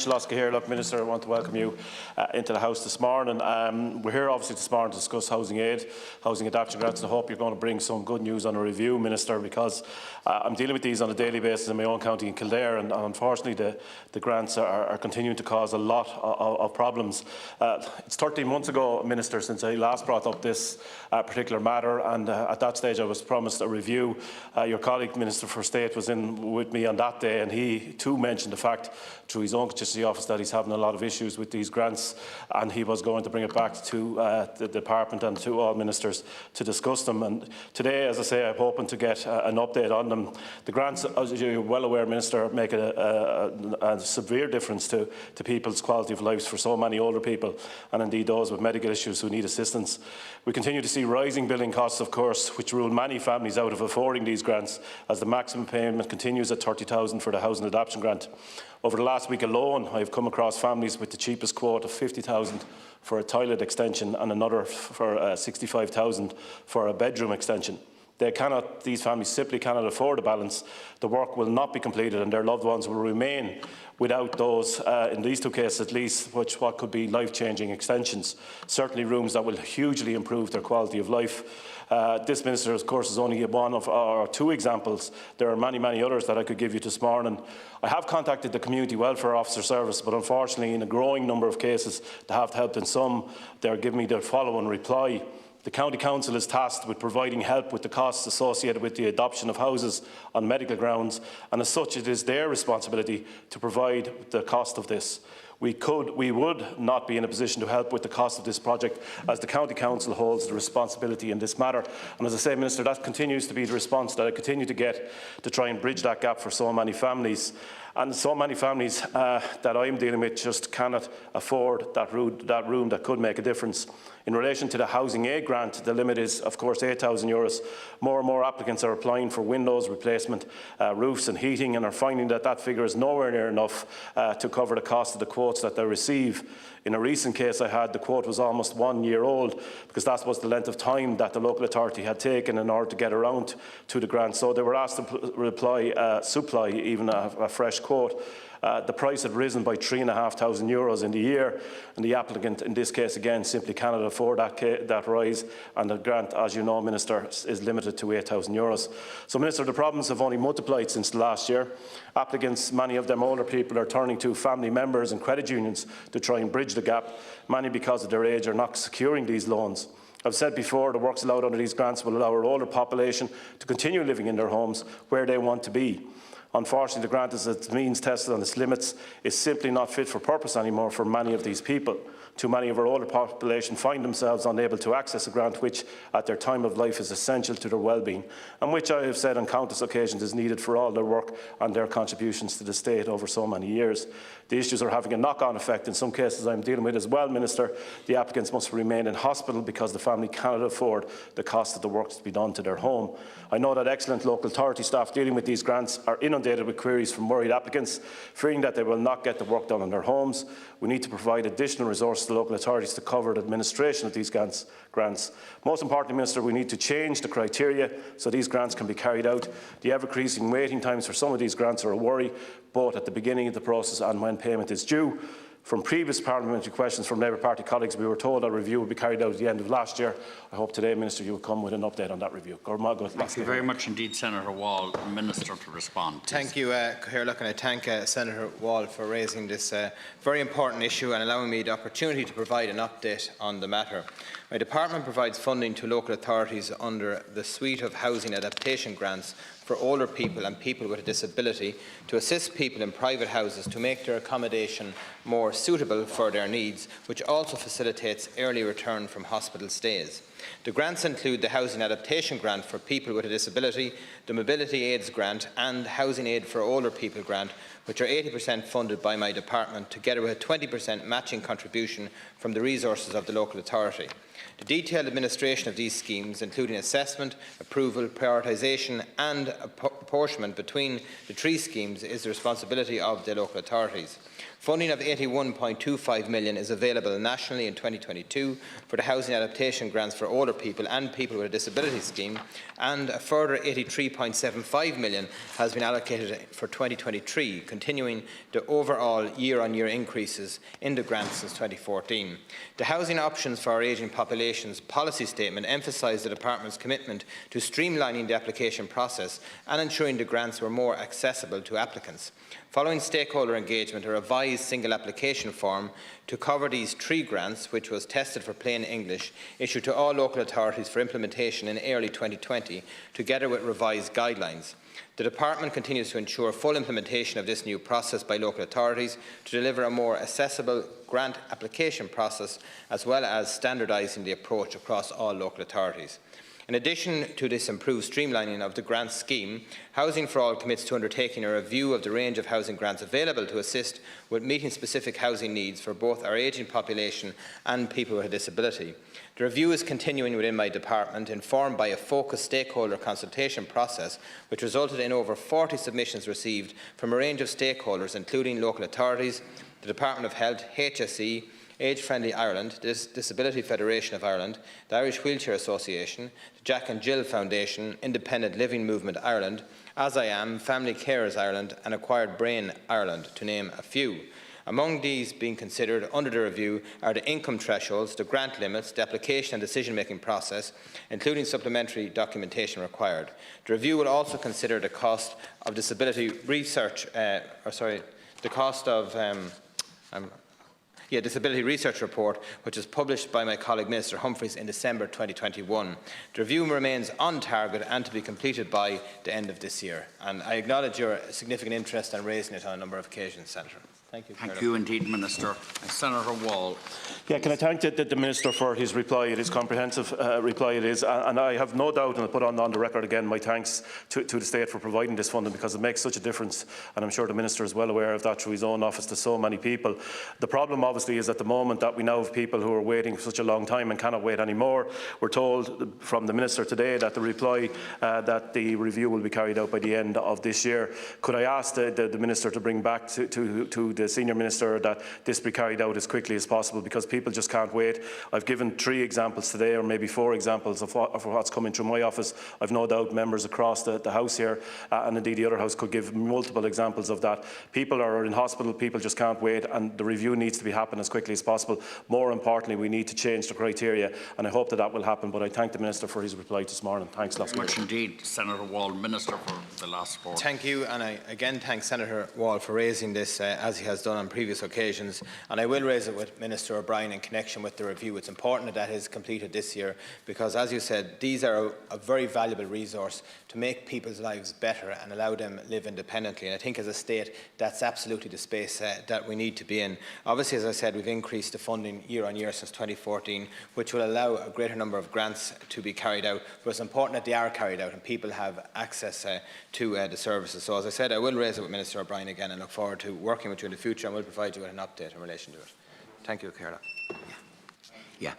much, Look, Minister, I want to welcome you into the House this morning. We're here obviously this morning to discuss housing aid, housing adaptation grants, and I hope you're going to bring some good news on a review, Minister, because I'm dealing with these on a daily basis in my own county in Kildare, and unfortunately the grants are continuing to cause a lot of problems. It's 13 months ago, Minister, since I last brought up this particular matter, and at that stage I was promised a review. Your colleague, Minister for State, was in with me on that day, and he too mentioned the fact through his own constituency office that he's having a lot of issues with these grants, and he was going to bring it back to the department and to all ministers to discuss them. And today, as I say, I'm hoping to get an update on them. The grants, as you're well aware, Minister, make a severe difference to people's quality of lives for so many older people, and indeed those with medical issues who need assistance. We continue to see rising building costs, of course, which rule many families out of affording these grants, as the maximum payment continues at 30,000 for the housing adaptation grant. Over the last week alone, I have come across families with the cheapest quote of 50,000 for a toilet extension and another for 65,000 for a bedroom extension. These families simply cannot afford a balance. The work will not be completed and their loved ones will remain without those, in these two cases at least, what could be life-changing extensions. Certainly rooms that will hugely improve their quality of life. This, Minister, of course, is only one of our two examples. There are many, many others that I could give you this morning. I have contacted the Community Welfare Officer Service, but unfortunately in a growing number of cases they have helped in some. They are giving me the following reply. The County Council is tasked with providing help with the costs associated with the adoption of houses on medical grounds, and as such it is their responsibility to provide the cost of this. We would not be in a position to help with the cost of this project, as the County Council holds the responsibility in this matter. And as I say, Minister, that continues to be the response that I continue to get to try and bridge that gap for so many families. And so many families that I'm dealing with just cannot afford that room that could make a difference. In relation to the housing aid grant, the limit is, of course, €8,000. More and more applicants are applying for windows replacement, roofs and heating, and are finding that that figure is nowhere near enough to cover the cost of the quotes that they receive. In a recent case I had, the quote was almost 1 year old, because that was the length of time that the local authority had taken in order to get around to the grant. So they were asked to supply even a fresh quote. The price had risen by €3,500 in the year, and the applicant in this case again simply cannot afford that rise, and the grant, as you know, Minister, is limited to €8,000. So, Minister, the problems have only multiplied since last year. Applicants, many of them older people, are turning to family members and credit unions to try and bridge the gap. Many, because of their age, are not securing these loans. I've said before, the works allowed under these grants will allow our older population to continue living in their homes where they want to be. Unfortunately, the grant, as its means tested on its limits, is simply not fit for purpose anymore for many of these people. Too many of our older population find themselves unable to access a grant which, at their time of life, is essential to their well-being, and which I have said on countless occasions is needed for all their work and their contributions to the state over so many years. The issues are having a knock-on effect. In some cases I'm dealing with as well, Minister. The applicants must remain in hospital because the family cannot afford the cost of the work to be done to their home. I know that excellent local authority staff dealing with these grants are inundated with queries from worried applicants, fearing that they will not get the work done in their homes. We need to provide additional resources to local authorities to cover the administration of these grants. Most importantly, Minister, we need to change the criteria so these grants can be carried out. The ever-increasing waiting times for some of these grants are a worry, both at the beginning of the process and when payment is due. From previous parliamentary questions from Labour Party colleagues, we were told a review would be carried out at the end of last year. I hope today, Minister, you will come with an update on that review. Thank you very much indeed, Senator Wall. Minister to respond, please. Thank you, Cathaoirleach, and I thank Senator Wall for raising this very important issue and allowing me the opportunity to provide an update on the matter. My department provides funding to local authorities under the suite of housing adaptation grants for older people and people with a disability to assist people in private houses to make their accommodation more suitable for their needs, which also facilitates early return from hospital stays. The grants include the Housing Adaptation Grant for people with a disability, the Mobility Aids Grant and Housing Aid for Older People Grant, which are 80% funded by my department, together with a 20% matching contribution from the resources of the local authority. The detailed administration of these schemes, including assessment, approval, prioritisation and apportionment between the three schemes, is the responsibility of the local authorities. Funding of £81.25 million is available nationally in 2022 for the Housing Adaptation Grants for Older People and People with a Disability Scheme, and a further £83.75 million has been allocated for 2023, continuing the overall year-on-year increases in the grants since 2014. The Housing Options for Our Ageing Population's policy statement emphasised the Department's commitment to streamlining the application process and ensuring the grants were more accessible to applicants. Following stakeholder engagement, a revised single application form to cover these 3 grants, which was tested for plain English, issued to all local authorities for implementation in early 2020, together with revised guidelines. The Department continues to ensure full implementation of this new process by local authorities to deliver a more accessible grant application process, as well as standardising the approach across all local authorities. In addition to this improved streamlining of the grant scheme, Housing for All commits to undertaking a review of the range of housing grants available to assist with meeting specific housing needs for both our ageing population and people with a disability. The review is continuing within my department, informed by a focused stakeholder consultation process, which resulted in over 40 submissions received from a range of stakeholders, including local authorities, the Department of Health, HSE, Age Friendly Ireland, the Disability Federation of Ireland, the Irish Wheelchair Association, the Jack and Jill Foundation, Independent Living Movement Ireland, As I Am, Family Carers Ireland and Acquired Brain Ireland, to name a few. Among these being considered under the review are the income thresholds, the grant limits, the application and decision-making process, including supplementary documentation required. The review will also consider the cost of disability research, Disability Research Report, which was published by my colleague Minister Humphreys in December 2021. The review remains on target and to be completed by the end of this year. And I acknowledge your significant interest in raising it on a number of occasions, Senator. Thank you. Thank you indeed, Minister. Senator Wall. Yeah, can I thank the Minister for his reply? It is comprehensive reply, it is, and I have no doubt, and I'll put on the record again my thanks to the State for providing this funding, because it makes such a difference, and I'm sure the Minister is well aware of that through his own office, to so many people. The problem obviously is at the moment that we now have people who are waiting for such a long time and cannot wait anymore. We're told from the Minister today that the reply that the review will be carried out by the end of this year. Could I ask the Minister to bring back to the Senior Minister that this be carried out as quickly as possible, because people just can't wait. I've given 3 examples today, or maybe 4 examples of what's coming through my office. I've no doubt members across the House here and indeed the other House could give multiple examples of that. People are in hospital, people just can't wait, and the review needs to be happening as quickly as possible. More importantly, we need to change the criteria, and I hope that will happen. But I thank the Minister for his reply this morning. Thanks lots. Very much indeed, Senator Wall. Minister, for the last word. Thank you, and I again thank Senator Wall for raising this as he has done on previous occasions, and I will raise it with Minister O'Brien in connection with the review. It's important that is completed this year, because, as you said, these are a very valuable resource to make people's lives better and allow them to live independently. And I think as a state, that's absolutely the space that we need to be in. Obviously, as I said, we've increased the funding year on year since 2014, which will allow a greater number of grants to be carried out. But it's important that they are carried out and people have access to the services. So, as I said, I will raise it with Minister O'Brien again, and look forward to working with you in the future, and will provide you with an update in relation to it. Thank you, Carla. Yeah.